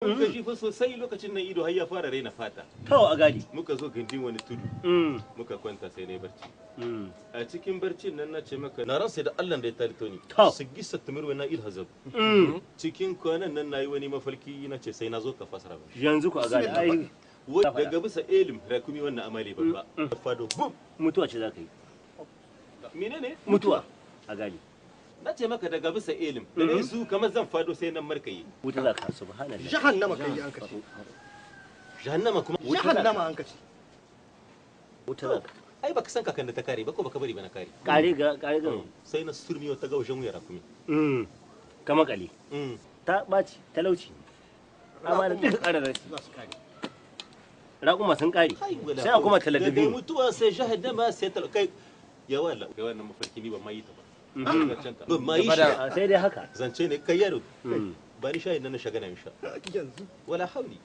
mun gaji fa sosai lokacin nan ido har ya fara raina fata. To a gadi. Muka zo gindin wani tudu. Muka kwanta sai nayi barci. A cikin barcin nan na ce maka na ran sai da Allah da ya talito ni. Su gisa tumir na ilhazab. Cikin kwanan nan nayi wani mafarki na ce sai na zo ka fasara ba. Yanzu ku a gadi. Ai daga bisa elim rakumi wannan amali babba. Fado bum mutuwa ce za ka yi. Menene? Mutuwa a gadi. Na ce maka daga bisa elim da dai su kamar zan fado sai nan markayi. Wuta za ka subhanallah. Jahannama kai an kace. Jahannama kuma Jahannama an kace. Wuta za ka. Ai baka san kakan da ta kare ba ko baka bari ba na kare. Kare ga sai na surmi wata gaushen wuyar rakumi. Kama kali. Ta ɓaci talauci. Amma da duka ƙarar rashi. Za su kare. Raƙuma sun ƙare. Sai a kuma talagabi. Daga mutuwa sai jahannama sai kai ya wala ga wannan mafarki ni ban ma yi ta ba. Ban ma yi shi. Sai dai haka. Zance ne kai yaro. Ba ni shayin nan na shagana in sha. Yanzu Wala hauli.